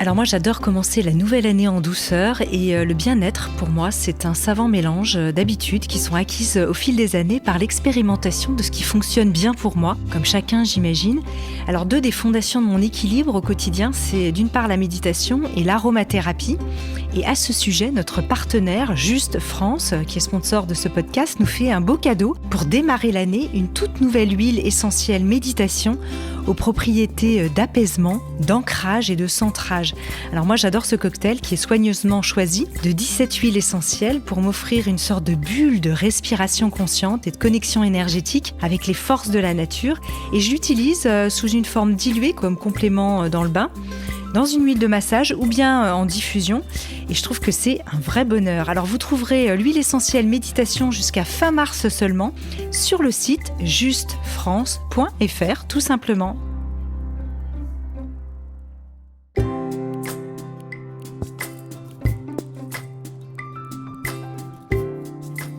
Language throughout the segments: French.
Alors moi j'adore commencer la nouvelle année en douceur et le bien-être pour moi c'est un savant mélange d'habitudes qui sont acquises au fil des années par l'expérimentation de ce qui fonctionne bien pour moi, comme chacun j'imagine. Alors deux des fondations de mon équilibre au quotidien c'est d'une part la méditation et l'aromathérapie. Et à ce sujet, notre partenaire Juste France, qui est sponsor de ce podcast, nous fait un beau cadeau pour démarrer l'année, une toute nouvelle huile essentielle méditation aux propriétés d'apaisement, d'ancrage et de centrage. Alors moi j'adore ce cocktail qui est soigneusement choisi de 17 huiles essentielles pour m'offrir une sorte de bulle de respiration consciente et de connexion énergétique avec les forces de la nature. Et je l'utilise sous une forme diluée comme complément dans le bain, dans une huile de massage ou bien en diffusion. Et je trouve que c'est un vrai bonheur. Alors vous trouverez l'huile essentielle méditation jusqu'à fin mars seulement sur le site justefrance.fr tout simplement.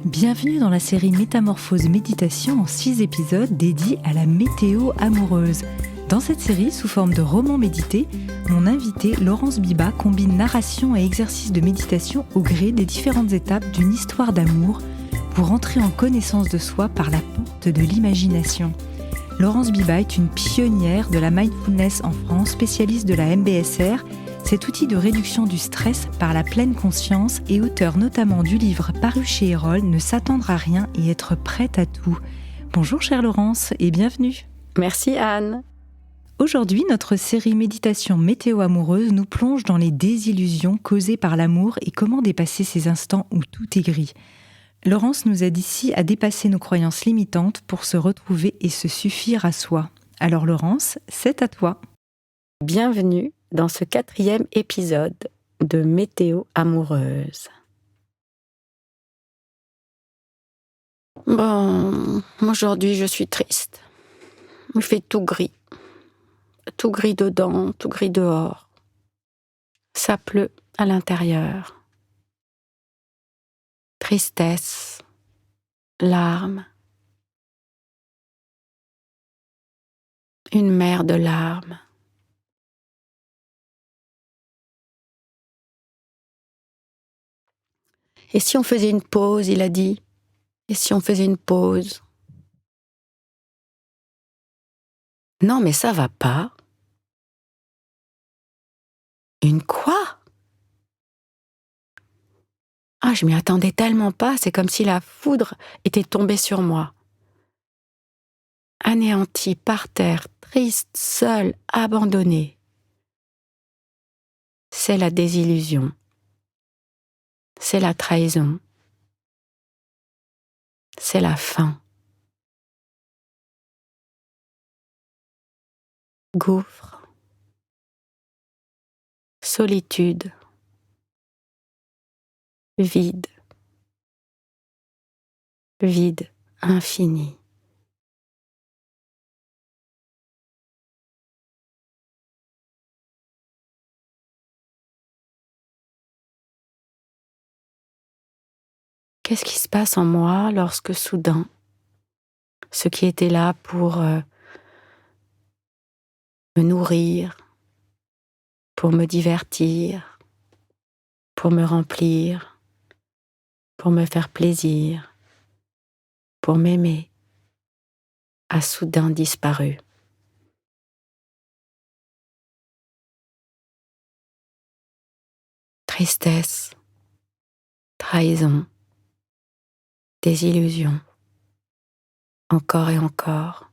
Bienvenue dans la série Métamorphose Méditation en 6 épisodes dédiés à la météo amoureuse. Dans cette série, sous forme de roman médité, mon invitée Laurence Biba combine narration et exercice de méditation au gré des différentes étapes d'une histoire d'amour pour entrer en connaissance de soi par la porte de l'imagination. Laurence Biba est une pionnière de la mindfulness en France, spécialiste de la MBSR, cet outil de réduction du stress par la pleine conscience et auteur notamment du livre paru chez Erol, Ne s'attendre à rien et être prête à tout. Bonjour chère Laurence et bienvenue. Merci Anne. Aujourd'hui, notre série Méditation météo amoureuse nous plonge dans les désillusions causées par l'amour et comment dépasser ces instants où tout est gris. Laurence nous aide ici à dépasser nos croyances limitantes pour se retrouver et se suffire à soi. Alors Laurence, c'est à toi. Bienvenue dans ce 4e épisode de Météo amoureuse. Bon, aujourd'hui je suis triste. Il fait tout gris. Tout gris dedans, tout gris dehors. Ça pleut à l'intérieur. Tristesse, larmes. Une mer de larmes. Et si on faisait une pause, il a dit. Et si on faisait une pause? Non, mais ça va pas. Une quoi? Ah, je m'y attendais tellement pas, c'est comme si la foudre était tombée sur moi. Anéantie, par terre, triste, seule, abandonnée. C'est la désillusion. C'est la trahison. C'est la fin. Gouffre. Solitude. Vide. Vide infini. Qu'est-ce qui se passe en moi lorsque soudain, ce qui était là pour me nourrir, pour me divertir, pour me remplir, pour me faire plaisir, pour m'aimer, a soudain disparu. Tristesse, trahison, désillusion, encore et encore.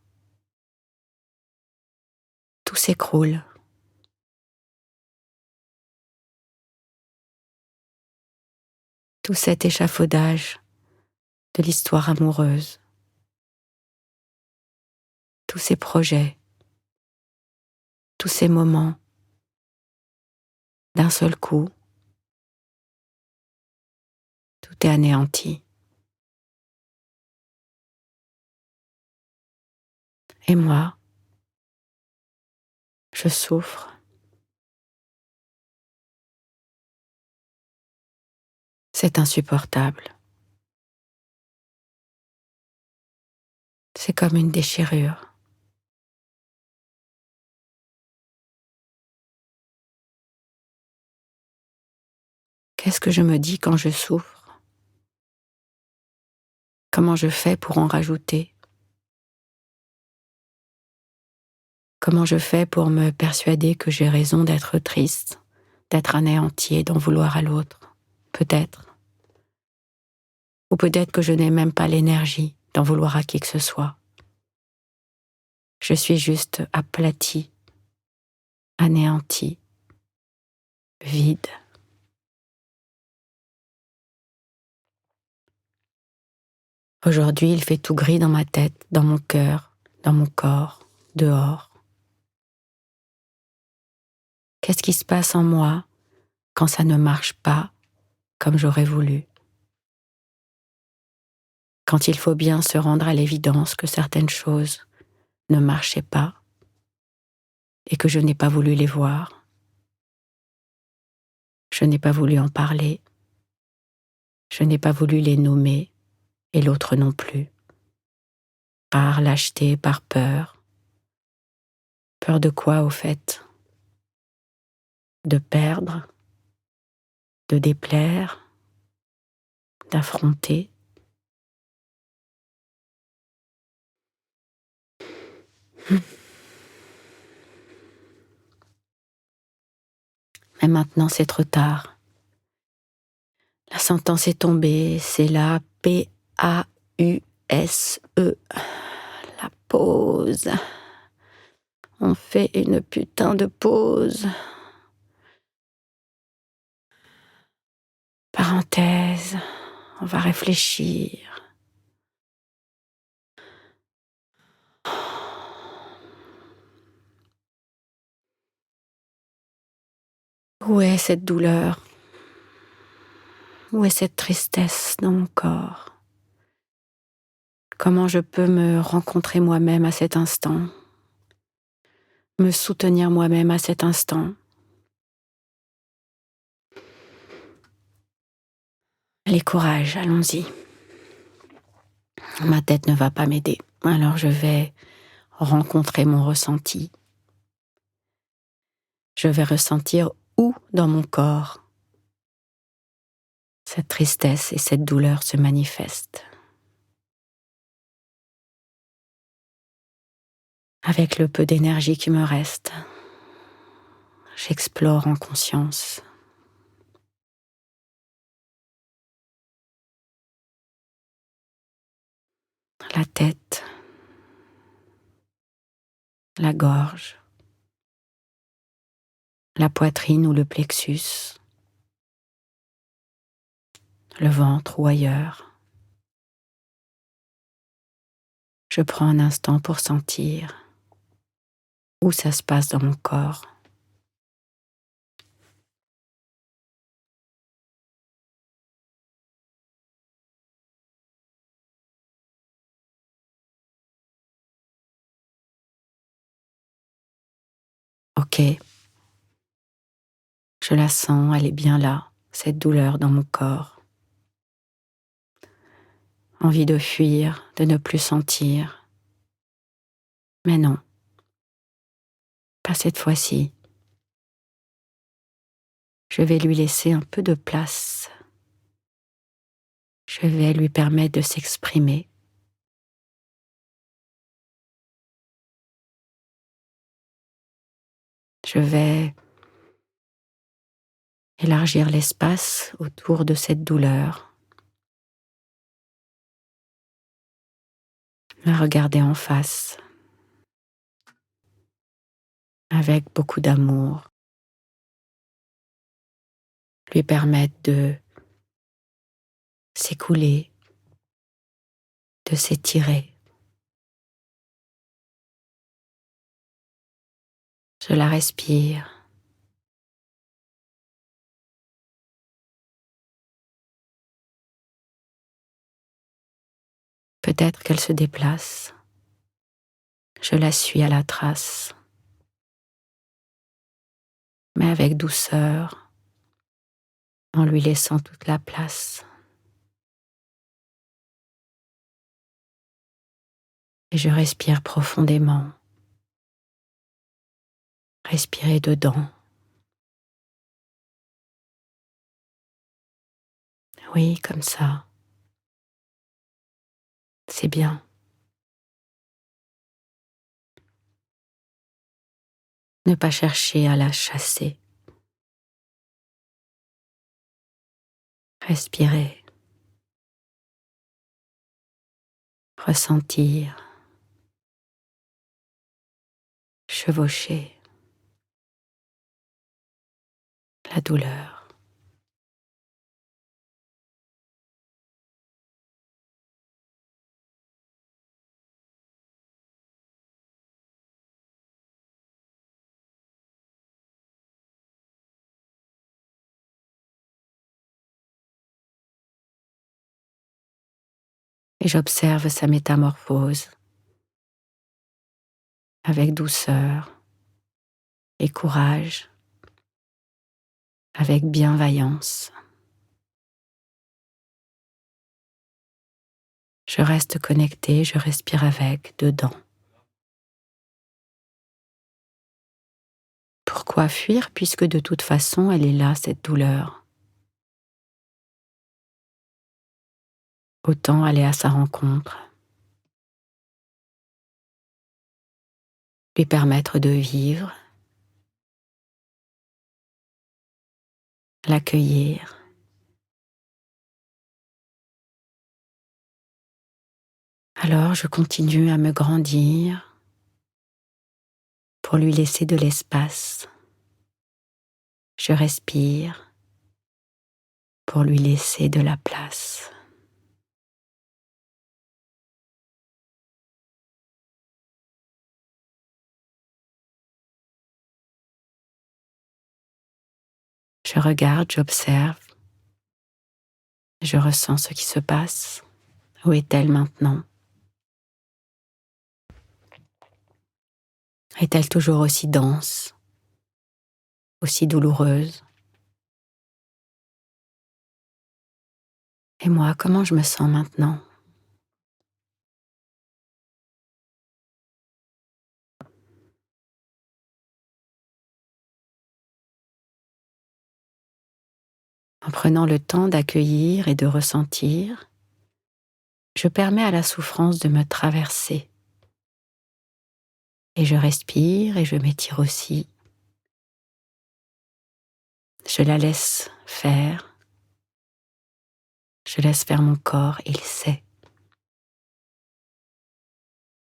Tout s'écroule. Tout cet échafaudage de l'histoire amoureuse. Tous ces projets. Tous ces moments. D'un seul coup. Tout est anéanti. Et moi, je souffre. C'est insupportable. C'est comme une déchirure. Qu'est-ce que je me dis quand je souffre? Comment je fais pour en rajouter? Comment je fais pour me persuader que j'ai raison d'être triste, d'être anéantie et d'en vouloir à l'autre? Peut-être. Ou peut-être que je n'ai même pas l'énergie d'en vouloir à qui que ce soit. Je suis juste aplatie, anéantie, vide. Aujourd'hui, il fait tout gris dans ma tête, dans mon cœur, dans mon corps, dehors. Qu'est-ce qui se passe en moi quand ça ne marche pas comme j'aurais voulu? Quand il faut bien se rendre à l'évidence que certaines choses ne marchaient pas et que je n'ai pas voulu les voir. Je n'ai pas voulu en parler. Je n'ai pas voulu les nommer et l'autre non plus. Par lâcheté, par peur. Peur de quoi au fait? De perdre, de déplaire, d'affronter. Mais maintenant c'est trop tard. La sentence est tombée, c'est la P-A-U-S-E. La pause. On fait une putain de pause. Parenthèse, on va réfléchir. Où est cette douleur? Où est cette tristesse dans mon corps? Comment je peux me rencontrer moi-même à cet instant? Me soutenir moi-même à cet instant? Allez, courage, allons-y. Ma tête ne va pas m'aider, alors je vais rencontrer mon ressenti. Je vais ressentir où dans mon corps cette tristesse et cette douleur se manifestent. Avec le peu d'énergie qui me reste, j'explore en conscience. La tête, la gorge, la poitrine ou le plexus, le ventre ou ailleurs. Je prends un instant pour sentir où ça se passe dans mon corps. Ok, je la sens, elle est bien là, cette douleur dans mon corps. Envie de fuir, de ne plus sentir. Mais non, pas cette fois-ci. Je vais lui laisser un peu de place. Je vais lui permettre de s'exprimer. Je vais élargir l'espace autour de cette douleur. La regarder en face. Avec beaucoup d'amour. Lui permettre de s'écouler, de s'étirer. Je la respire. Peut-être qu'elle se déplace. Je la suis à la trace, mais avec douceur, en lui laissant toute la place. Et je respire profondément. Respirer dedans. Oui, comme ça. C'est bien. Ne pas chercher à la chasser. Respirer. Ressentir. Chevaucher. La douleur. Et j'observe sa métamorphose avec douceur et courage, avec bienveillance. Je reste connectée, je respire avec, dedans. Pourquoi fuir puisque de toute façon elle est là, cette douleur? Autant aller à sa rencontre, lui permettre de vivre, l'accueillir. Alors je continue à me grandir pour lui laisser de l'espace. Je respire pour lui laisser de la place. Je regarde, j'observe, je ressens ce qui se passe. Où est-elle maintenant? Est-elle toujours aussi dense, aussi douloureuse? Et moi, comment je me sens maintenant? En prenant le temps d'accueillir et de ressentir, je permets à la souffrance de me traverser. Et je respire et je m'étire aussi. Je la laisse faire. Je laisse faire mon corps, il sait.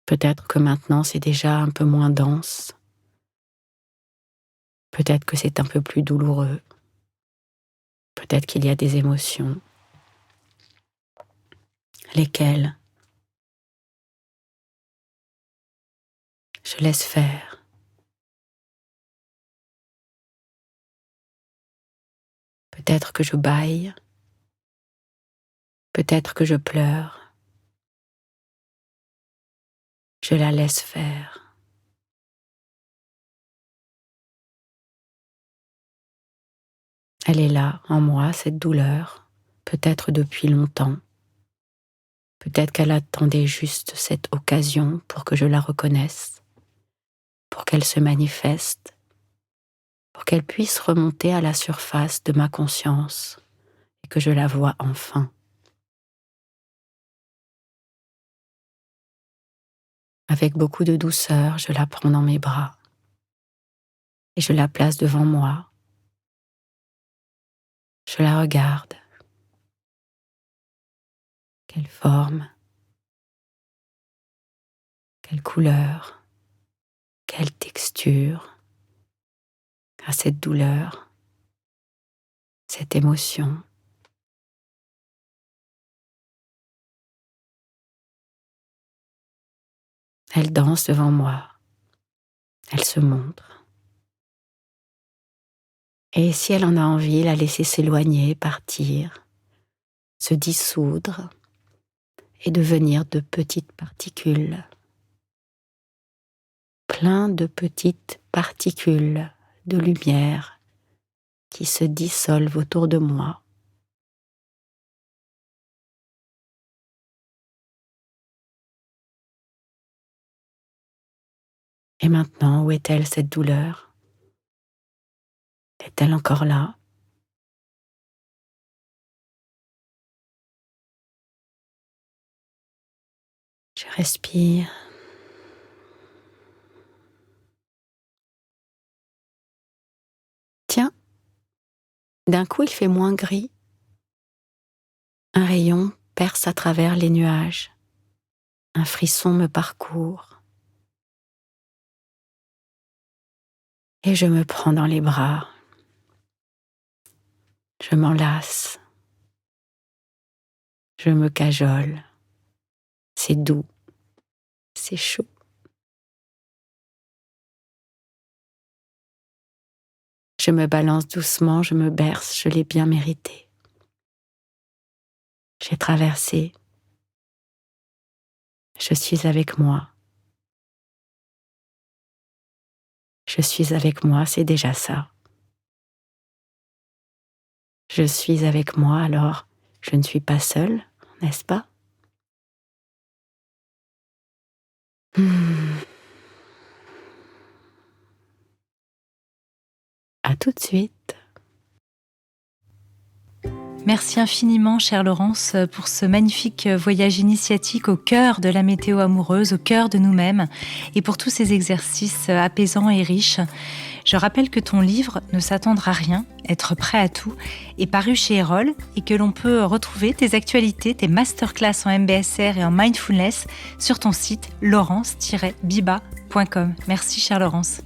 Peut-être que maintenant c'est déjà un peu moins dense. Peut-être que c'est un peu plus douloureux. Peut-être qu'il y a des émotions. Lesquelles? Je laisse faire. Peut-être que je bâille. Peut-être que je pleure. Je la laisse faire. Elle est là, en moi, cette douleur, peut-être depuis longtemps. Peut-être qu'elle attendait juste cette occasion pour que je la reconnaisse, pour qu'elle se manifeste, pour qu'elle puisse remonter à la surface de ma conscience et que je la voie enfin. Avec beaucoup de douceur, je la prends dans mes bras et je la place devant moi. Je la regarde. Quelle forme, quelle couleur, quelle texture à cette douleur, cette émotion. Elle danse devant moi, elle se montre. Et si elle en a envie, la laisser s'éloigner, partir, se dissoudre et devenir de petites particules. Plein de petites particules de lumière qui se dissolvent autour de moi. Et maintenant, où est-elle cette douleur? Est-elle encore là? Respire. Tiens, d'un coup il fait moins gris. Un rayon perce à travers les nuages. Un frisson me parcourt. Et je me prends dans les bras. Je m'enlace. Je me cajole. C'est doux. C'est chaud. Je me balance doucement, je me berce, je l'ai bien mérité. J'ai traversé. Je suis avec moi. Je suis avec moi, c'est déjà ça. Je suis avec moi, alors je ne suis pas seule, n'est-ce pas? À tout de suite. Merci infiniment, chère Laurence, pour ce magnifique voyage initiatique au cœur de la météo amoureuse, au cœur de nous-mêmes, et pour tous ces exercices apaisants et riches. Je rappelle que ton livre « Ne s'attendre à rien, être prêt à tout » est paru chez Erol et que l'on peut retrouver tes actualités, tes masterclass en MBSR et en mindfulness sur ton site laurence-biba.com. Merci, chère Laurence.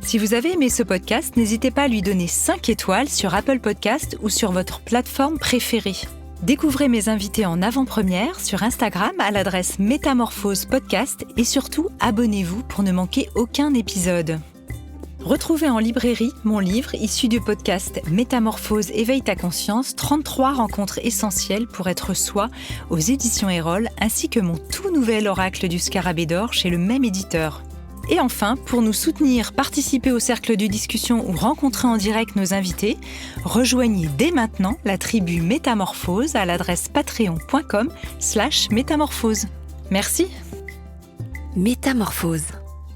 Si vous avez aimé ce podcast, n'hésitez pas à lui donner 5 étoiles sur Apple Podcast ou sur votre plateforme préférée. Découvrez mes invités en avant-première sur Instagram à l'adresse Métamorphose Podcast et surtout abonnez-vous pour ne manquer aucun épisode. Retrouvez en librairie mon livre issu du podcast Métamorphose éveille ta conscience, 33 rencontres essentielles pour être soi aux éditions Erol, ainsi que mon tout nouvel oracle du Scarabée d'or chez le même éditeur. Et enfin, pour nous soutenir, participer au cercle de discussion ou rencontrer en direct nos invités, rejoignez dès maintenant la tribu Métamorphose à l'adresse patreon.com/métamorphose. Merci. Métamorphose,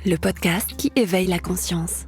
le podcast qui éveille la conscience.